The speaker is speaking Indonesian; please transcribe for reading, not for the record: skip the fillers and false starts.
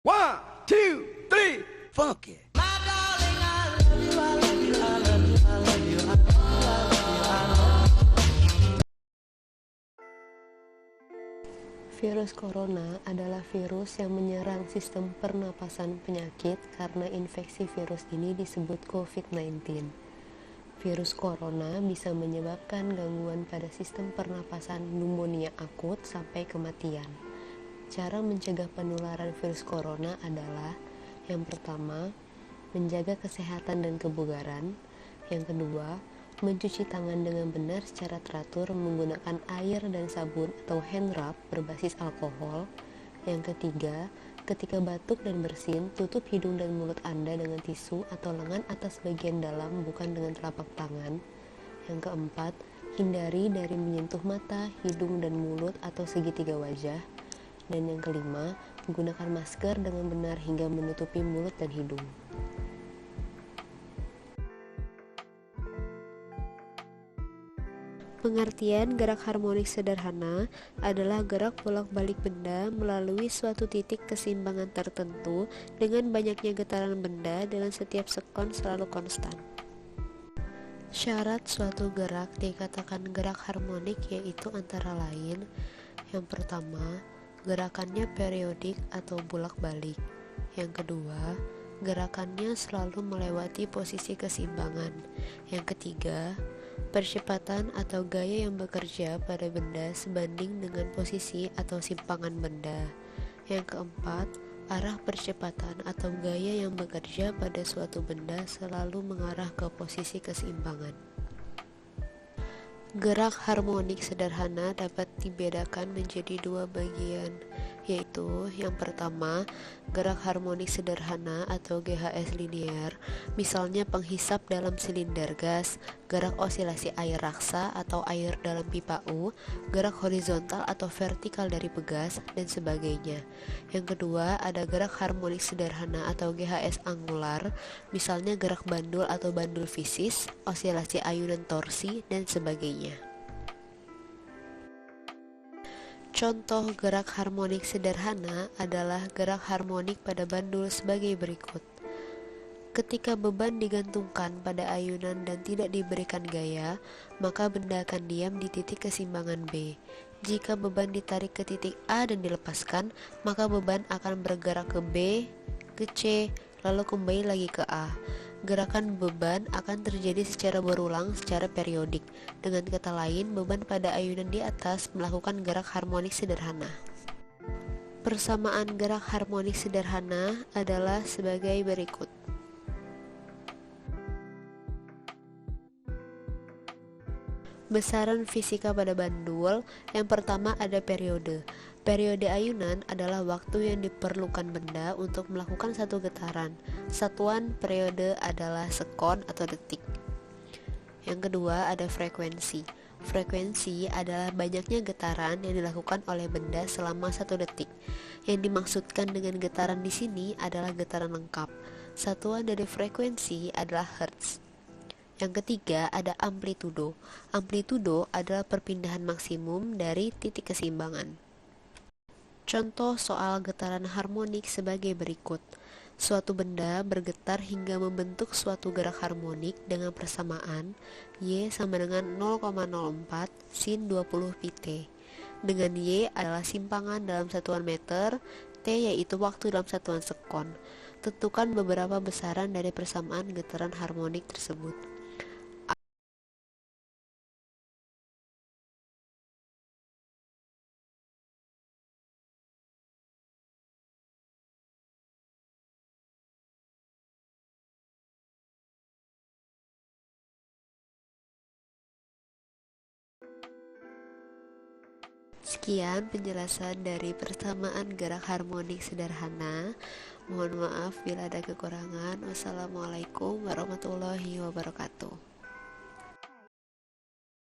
One, two, three, funk it. Virus corona adalah virus yang menyerang sistem pernapasan penyakit karena infeksi virus ini disebut COVID-19. Virus corona bisa menyebabkan gangguan pada sistem pernapasan pneumonia akut sampai kematian. Cara mencegah penularan virus corona adalah: yang pertama, menjaga kesehatan dan kebugaran. Yang kedua, mencuci tangan dengan benar secara teratur menggunakan air dan sabun atau hand rub berbasis alkohol. Yang ketiga, ketika batuk dan bersin, tutup hidung dan mulut Anda dengan tisu atau lengan atas bagian dalam, bukan dengan telapak tangan. Yang keempat, hindari dari menyentuh mata, hidung, dan mulut atau segitiga wajah. Dan yang kelima, menggunakan masker dengan benar hingga menutupi mulut dan hidung. Pengertian gerak harmonik sederhana adalah gerak bolak-balik benda melalui suatu titik keseimbangan tertentu dengan banyaknya getaran benda dalam setiap sekon selalu konstan. Syarat suatu gerak dikatakan gerak harmonik yaitu antara lain: yang pertama, gerakannya periodik atau bolak-balik. Yang kedua, gerakannya selalu melewati posisi keseimbangan. Yang ketiga, percepatan atau gaya yang bekerja pada benda sebanding dengan posisi atau simpangan benda. Yang keempat, arah percepatan atau gaya yang bekerja pada suatu benda selalu mengarah ke posisi keseimbangan. Gerak harmonik sederhana dapat dibedakan menjadi dua bagian, yaitu yang pertama, gerak harmonik sederhana atau GHS linear, misalnya penghisap dalam silinder gas, gerak osilasi air raksa atau air dalam pipa U, gerak horizontal atau vertikal dari pegas, dan sebagainya. Yang kedua, ada gerak harmonik sederhana atau GHS angular, misalnya gerak bandul atau bandul fisis, osilasi ayunan torsi, dan sebagainya. Contoh gerak harmonik sederhana adalah gerak harmonik pada bandul sebagai berikut. Ketika beban digantungkan pada ayunan dan tidak diberikan gaya, maka benda akan diam di titik keseimbangan B. Jika beban ditarik ke titik A dan dilepaskan, maka beban akan bergerak ke B, ke C, lalu kembali lagi ke A. Gerakan beban akan terjadi secara berulang secara periodik. Dengan kata lain, beban pada ayunan di atas melakukan gerak harmonik sederhana. Persamaan gerak harmonik sederhana adalah sebagai berikut. Besaran fisika pada bandul. Yang pertama ada periode. Periode ayunan adalah waktu yang diperlukan benda untuk melakukan satu getaran. Satuan periode adalah sekon atau detik. Yang kedua ada frekuensi. Frekuensi adalah banyaknya getaran yang dilakukan oleh benda selama 1 detik. Yang dimaksudkan dengan getaran di sini adalah getaran lengkap. Satuan dari frekuensi adalah hertz. Yang ketiga ada amplitudo. Amplitudo adalah perpindahan maksimum dari titik keseimbangan. Contoh soal getaran harmonik sebagai berikut. Suatu benda bergetar hingga membentuk suatu gerak harmonik dengan persamaan Y sama dengan 0,04 sin 20 pt. Dengan Y adalah simpangan dalam satuan meter, T yaitu waktu dalam satuan sekon. Tentukan beberapa besaran dari persamaan getaran harmonik tersebut. Sekian penjelasan dari persamaan gerak harmonik sederhana. Mohon maaf bila ada kekurangan. Wassalamualaikum warahmatullahi wabarakatuh.